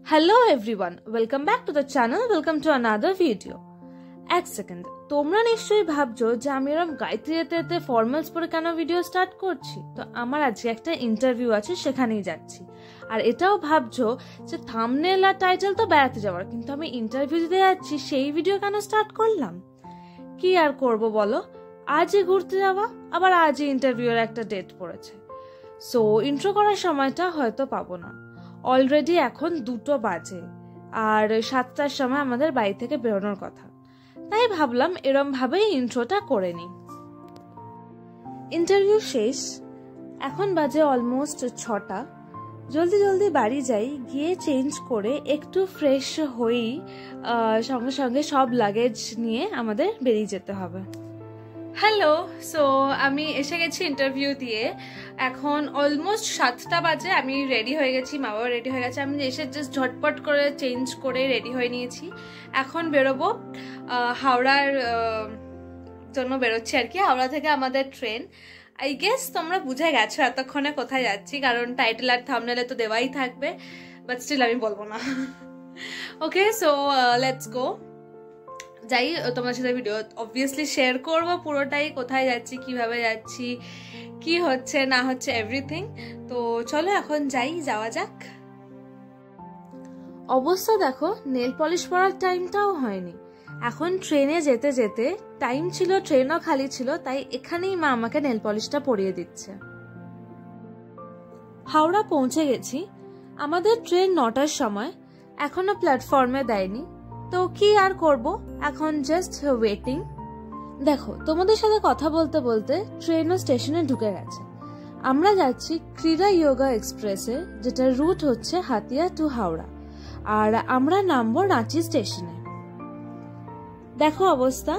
Hello everyone, welcome back to the channel, welcome to another video. এক second, তোমরা নিশ্চয়ই ভাবছো যে আমি এরকম গায়ত্রী যেতে ফর্মালস পরে কেন ভিডিও স্টার্ট করছি। তো আমার আজকে একটা ইন্টারভিউ আছে, সেখানেই যাচ্ছি। আর এটাও ভাবছো যে থাম্বনেল আর টাইটেল তো বেড়াতে যাওয়ার, কিন্তু আমি ইন্টারভিউ দিতে যাচ্ছি, সেই ভিডিও কেন স্টার্ট করলাম? কি আর করব বলো, আজই ঘুরতে যাওয়া, আবার আজই ইন্টারভিউয়ের একটা ডেট পড়েছে। সো ইন্ট্রো করার সময়টা হয়তো পাবো না। অলরেডি এখন 2টো বাজে আর 7টার সময় আমাদের বাড়ি থেকে বেরোনোর কথা, তাই ভাবলাম এরম ভাবেই ইন্ট্রোটা করে নিই। ইন্টারভিউ শেষ, এখন বাজে অলমোস্ট 6টা। জলদি জলদি বাড়ি যাই, গিয়ে চেঞ্জ করে একটু ফ্রেশ হয়েই সঙ্গে সঙ্গে সব লাগেজ নিয়ে আমাদের বেরিয়ে যেতে হবে। হ্যালো, সো আমি এসে গেছি ইন্টারভিউ দিয়ে। এখন অলমোস্ট 7টা বাজে, আমি রেডি হয়ে গেছি, মা বাবা রেডি হয়ে গেছে। আমি এসে জাস্ট ঝটপট করে চেঞ্জ করে রেডি হয়ে নিয়েছি। এখন বেরোবো, হাওড়ার জন্য বেরোচ্ছি আর কি। হাওড়া থেকে আমাদের ট্রেন। আই গেস তোমরা বুঝে গেছো এতক্ষণে কোথায় যাচ্ছি, কারণ টাইটেল আর থাম্বনেলে তো দেওয়াই থাকবে, বাট স্টিল আমি বলবো না। ওকে, সো লেটস গো। যাই, তোমার সাথে ভিডিও অবভিয়াসলি শেয়ার করবো পুরোটাই, কোথায় যাচ্ছি, কিভাবে যাচ্ছি, কি হচ্ছে না হচ্ছে, এভরিথিং। তো চলো এখন যাওয়া যাক। অবস্থা দেখো, নেল পলিশ পরার টাইমটাও হয়নি। এখন ট্রেনে যেতে যেতে টাইম ছিল, ট্রেনও খালি ছিল, তাই এখানেই মা আমাকে নেল পলিশটা পরিয়ে দিচ্ছে। হাওড়া পৌঁছে গেছি। আমাদের ট্রেন 9টার সময়, এখনো প্ল্যাটফর্মে দেয়নি, তো কি আর করব, এখন জাস্ট ওয়েটিং। দেখো, তোমাদের সাথে কথা বলতে বলতে ট্রেনও স্টেশনে ঢুকে গেছে। আমরা যাচ্ছি ক্রীড়া যোগা এক্সপ্রেসে, যেটার রুট হচ্ছে হাতিয়া টু হাওড়া, আর আমরা নামবো রাঁচি স্টেশনে। দেখো অবস্থা,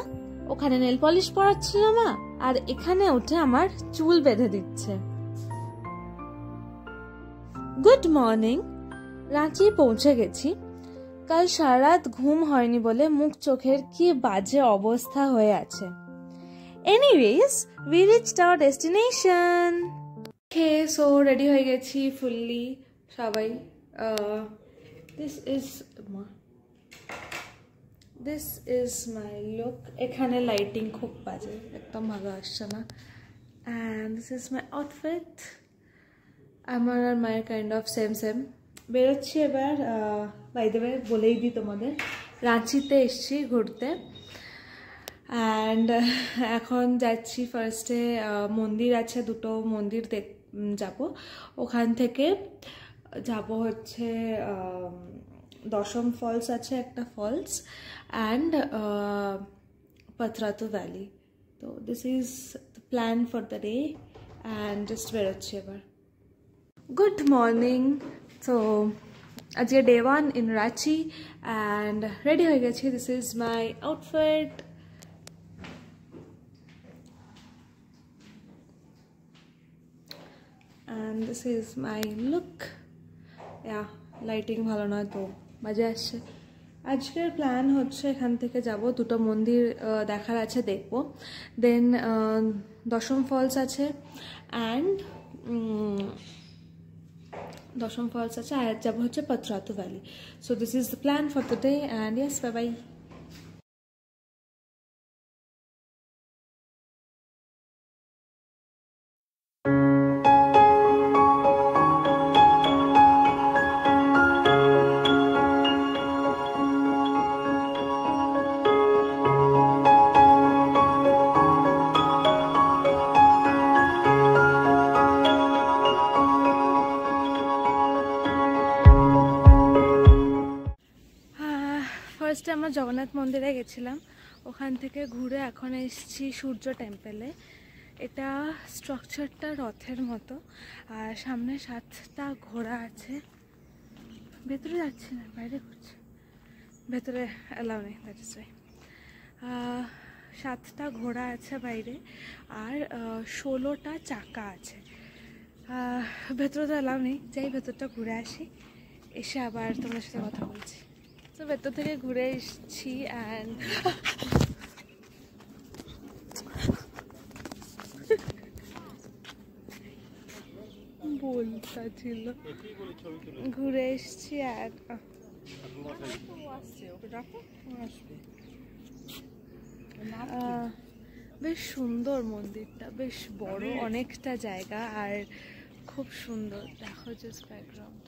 ওখানে নেল পলিশ পরাচ্ছিল মা, আর এখানে উঠে আমার চুল বেঁধে দিচ্ছে। Good morning. রাঁচি পৌঁছে গেছি। কাল সারা রাত ঘুম হয়নি বলে মুখ চোখের কি বাজে অবস্থা হয়ে আছে। Anyways, we reached hour destination. Okay, so ready হয়ে গেছি ফুললি সবাই। This is my look. এখানে লাইটিং খুব বাজে, একদম ভালো আসছে না। And this is my outfit. আমার আর মায়ের কাইন্ড অফ সেম। বেরোচ্ছি এবার। বাই দ্য ওয়ে বলেই দিই তোমাদের, রাঁচিতে এসছি ঘুরতে। অ্যান্ড এখন যাচ্ছি ফার্স্টে, মন্দির আছে, 2টো মন্দির যাব। ওখান থেকে যাব হচ্ছে দশম ফলস আছে একটা ফলস, অ্যান্ড পাথরাতু ভ্যালি। তো this is the plan for the day, and just বেরোচ্ছি এবার। Good morning. তো আজকে day 1 in Ranchi, and ready হয়ে গেছি। This is my outfit. And this is my look. Lighting ভালো নয় তো বাজে আসছে। আজকের প্ল্যান হচ্ছে এখান থেকে যাব, 2টো মন্দির দেখার আছে, দেখবো। দেন দশম ফলস আছে, অ্যান্ড দশম ফলস আছে, আর যাবো হচ্ছে Patratu valley. So this is the plan for the day, and yes, bye bye. ফার্স্টে আমরা জগন্নাথ মন্দিরে গেছিলাম, ওখান থেকে ঘুরে এখন এসেছি সূর্য টেম্পেলে। এটা স্ট্রাকচারটা রথের মতো, আর সামনে 7টা ঘোড়া আছে। ভেতরে যাচ্ছি না, বাইরে ঘুরছি, ভেতরে অ্যালাউ নেই, দ্যাট ইজ ওয়াই। 7টা ঘোড়া আছে বাইরে, আর 16টা চাকা আছে। ভেতরে তো অ্যালাউ নেই, যাই ভেতরটা ঘুরে আসি, এসে আবার তোমার সাথে কথা বলছি। তো ভেতর থেকে ঘুরে এসেছি, অ্যান্ড বলতা ছিল ঘুরে এসেছি। আর বেশ সুন্দর মন্দিরটা, বেশ বড়, অনেকটা জায়গা আর খুব সুন্দর। দেখো জাস্ট ব্যাকগ্রাউন্ড,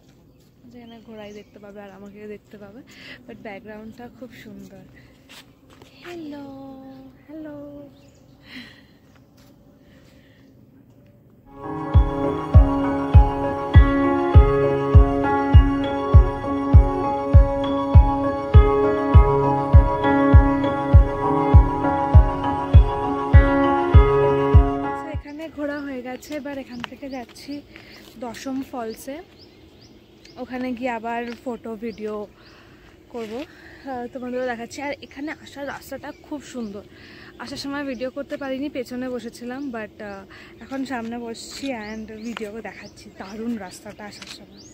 যেখানে ঘোড়াই দেখতে পাবে আর আমাকে দেখতে পাবে, বাট ব্যাকগ্রাউন্ডটা খুব সুন্দর। Hello hello. ঘোরা হয়ে গেছে, এবার এখান থেকে যাচ্ছি দশম ফলসে। ওখানে গিয়ে আবার ফটো ভিডিও করব, তোমাদেরও দেখাচ্ছি। আর এখানে আসার রাস্তাটা খুব সুন্দর। আসার সময় ভিডিও করতে পারিনি, পেছনে বসেছিলাম, বাট এখন সামনে বসছি অ্যান্ড ভিডিও দেখাচ্ছি। দারুণ রাস্তাটা আসার সময়।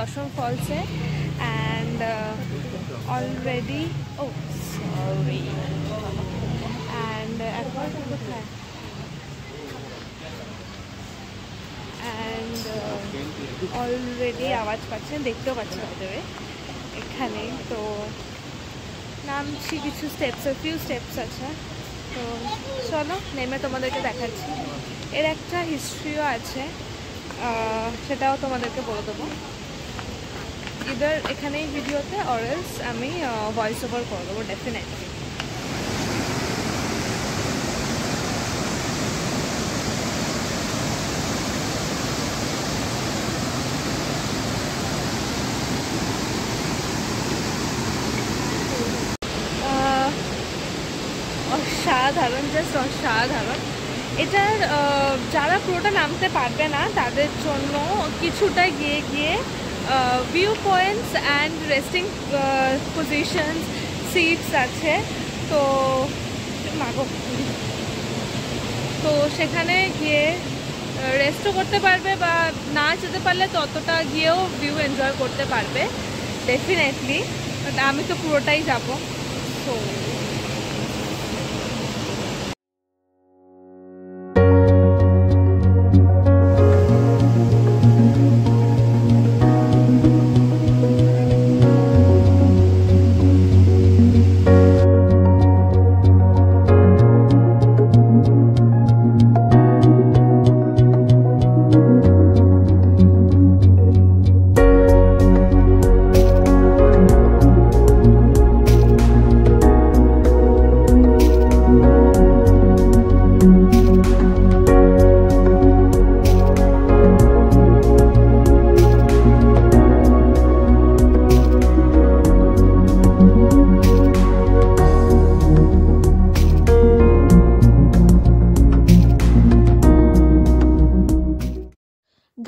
দশম ফলসে অ্যান্ড অলরেডি সরি অ্যান্ড এখন কোথায় অ্যান্ড অলরেডি আওয়াজ পাচ্ছেন, দেখতেও পাচ্ছেন দেবে এখানে। তো নামছি, কিছু ফিউ স্টেপস আছে, তো চলো নেমে তোমাদেরকে দেখাচ্ছি। এর একটা হিস্ট্রিও আছে, সেটাও তোমাদেরকে বলে দেবো ইদার এখানেই ভিডিওতে, অর এলস আমি ভয়েস ওভার করে দেবো ডেফিনেটলি। অসাধারণ, জাস্ট অসাধারণ। এটার যারা পুরোটা নামতে পারবে না তাদের জন্য কিছুটা গিয়ে গিয়ে view points and resting positions seats আছে, তো সেখানে গিয়ে রেস্টও করতে পারবে, বা না যেতে পারলে ততটা গিয়েও ভিউ এনজয় করতে পারবে ডেফিনেটলি। বাট আমি তো পুরোটাই যাব। তো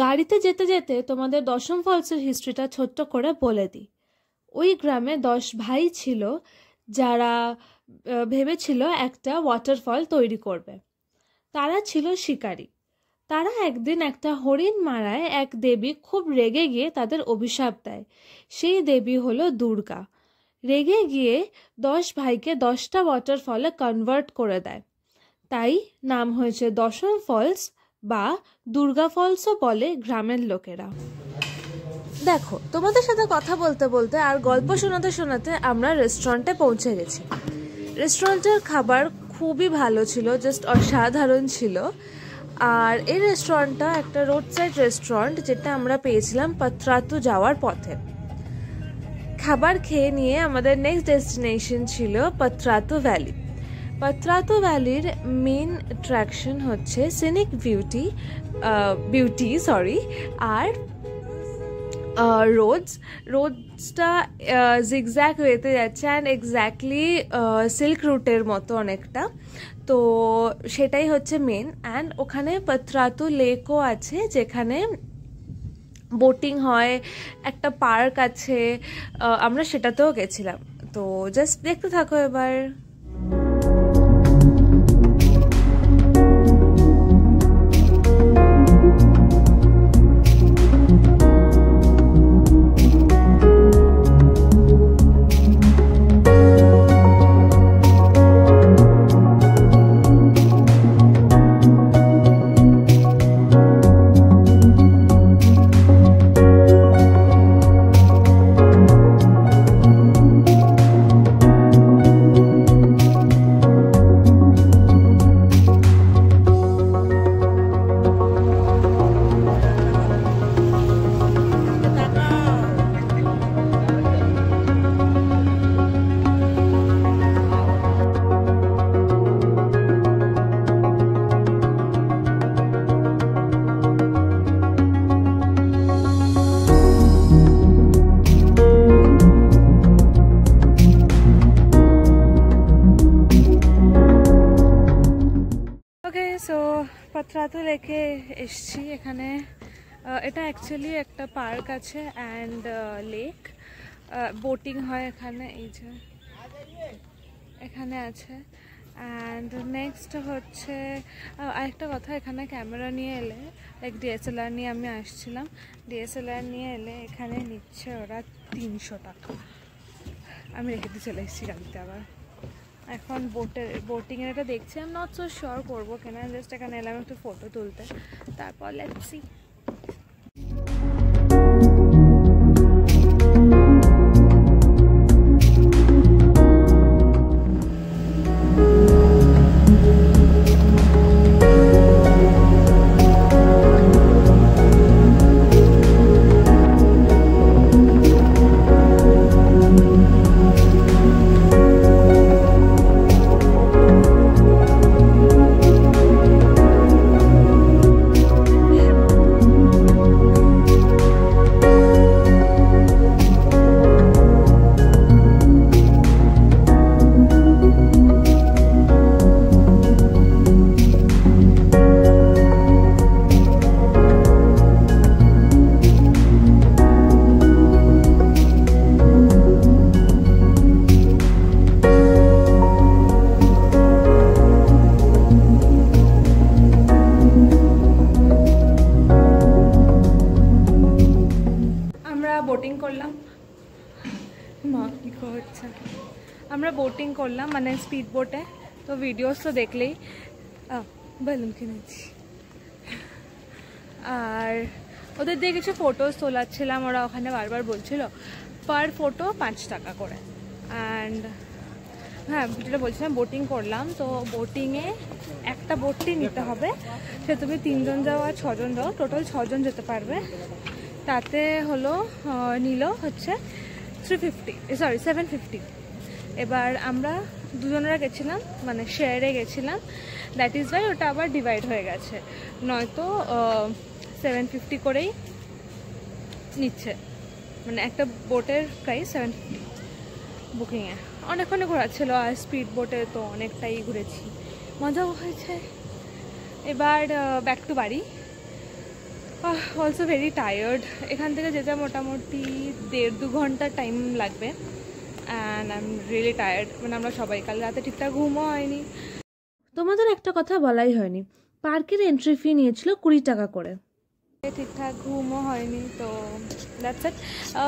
গাড়িতে যেতে যেতে তোমাদের দশম ফলসের হিস্ট্রিটা ছোট্ট করে বলে দিই। ওই গ্রামে 10 ভাই ছিল যারা ভেবেছিল একটা ওয়াটারফল তৈরি করবে। তারা ছিল শিকারী। তারা একদিন একটা হরিণ মারায় এক দেবী খুব রেগে গিয়ে তাদের অভিশাপ দেয়। সেই দেবী হলো দুর্গা। রেগে গিয়ে 10 ভাইকে 10টা ওয়াটারফলে কনভার্ট করে দেয়। তাই নাম হয়েছে দশম ফলস বা দুর্গা ফলসও বলে গ্রামের লোকেরা। দেখো, তোমাদের সাথে কথা বলতে বলতে আর গল্প শোনাতে শোনাতে আমরা রেস্টুরেন্টে পৌঁছে গেছি। রেস্টুরেন্টের খাবার খুবই ভালো ছিল, জাস্ট অসাধারণ ছিল। আর এই রেস্টুরেন্টটা একটা রোড সাইড রেস্টুরেন্ট, যেটা আমরা পেয়েছিলাম পাত্রাতু যাওয়ার পথে। খাবার খেয়ে নিয়ে আমাদের নেক্সট ডেস্টিনেশন ছিল পাত্রাতু ভ্যালি। পাত্রাতু ভ্যালির মেন অ্যাট্রাকশন হচ্ছে সিনিক বিউটি আর রোডসটা জিগজ্যাগ ওয়েতে যাচ্ছে অ্যান্ড এক্স্যাক্টলি সিল্ক রুটের মতো অনেকটা, তো সেটাই হচ্ছে মেন। অ্যান্ড ওখানে পাত্রাতু লেকও আছে যেখানে বোটিং হয়, একটা পার্ক আছে, আমরা সেটাতেও গেছিলাম। তো জাস্ট দেখতে থাকো এবার। সো পাত্রাতু লেকে এসছি। এখানে এটা অ্যাকচুয়ালি একটা পার্ক আছে অ্যান্ড লেক, বোটিং হয় এখানে, এই যে এখানে আছে। অ্যান্ড নেক্সট হচ্ছে আরেকটা কথা, এখানে ক্যামেরা নিয়ে এলে, লাইক ডিএসএলআর নিয়ে আমি আসছিলাম, ডিএসএলআর নিয়ে এলে এখানে নিচ্ছে ওরা 300 টাকা। আমি রেখে দিয়ে চলে এসেছি গাড়িতে। আবার এখন বোটিংয়ের এটা দেখছি, আমি নট সো শিওর করবো কেনা, জাস্ট এখানে এলাম একটু ফটো তুলতে, তারপর লেটস সি। আমরা বোটিং করলাম মানে স্পিড বোটে, তো ভিডিওস তো দেখলেই, বেলুন কিনেছি। আর ওদের দিয়ে কিছু ফটোস তোলাচ্ছিলাম, ওরা ওখানে বারবার বলছিল পার ফটো 5 টাকা করে। অ্যান্ড হ্যাঁ, যেটা বলছিলাম, বোটিং করলাম, তো বোটিংয়ে একটা বোটটি নিতে হবে, সে তুমি 3 জন যাও আর 6 জন যাও, টোটাল 6 জন যেতে পারবে। তাতে হলো নিল হচ্ছে 750। এবার আমরা দুজনেরা গেছিলাম, মানে শেয়ারে গেছিলাম, দ্যাট ইজ ওয়াই ওটা আবার ডিভাইড হয়ে গেছে, নয়তো 750 করেই নিচ্ছে, মানে একটা বোটের প্রাইস 750 বুকিংয়ে। অনেকক্ষণে ঘোরাচ্ছিল, আর স্পিড বোটে তো অনেকটাই ঘুরেছি, মজাও হয়েছে। এবার ব্যাক টু বাড়ি। অলসো ভেরি টায়ার্ড, এখান থেকে যেতে মোটামুটি 1.5-2 ঘন্টা টাইম লাগবে। And I am really tired, মানে আমরা সবাই কাল রাতে ঠিকঠাক ঘুমও হয়নি। তোমাদের একটা কথা বলাই হয়নি, পার্কের এন্ট্রি ফি নিয়েছিল 20 টাকা করে, ঠিকঠাক ঘুমও হয়নি। তো দ্যাটস ইট,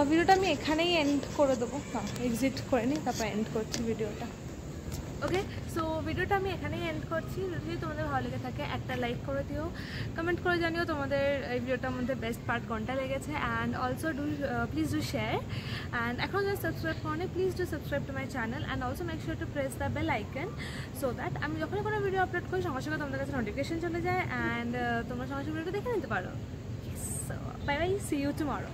ভিডিওটা আমি এখানেই এন্ড করে দেবো, এক্সিট করে নিই, তারপর এন্ড করছি ভিডিওটা। ওকে, সো ভিডিওটা আমি এখানেই এন্ড করছি। যদি তোমাদের ভালো লেগে থাকে একটা লাইক করে দিও, কমেন্ট করে জানিও তোমাদের এই ভিডিওটার মধ্যে বেস্ট পার্ট কোনটা লেগেছে, and also please do share. And এখন যদি সাবস্ক্রাইব করো, please do subscribe to my channel, and also make sure to press the bell icon, so that আমি যখনই কোনো ভিডিও আপলোড করি সঙ্গে সঙ্গে তোমাদের কাছে নোটিফিকেশন চলে যায়, অ্যান্ড তোমরা সঙ্গে সঙ্গে ভিডিওটা দেখে নিতে পারো। So bye bye, see you tomorrow.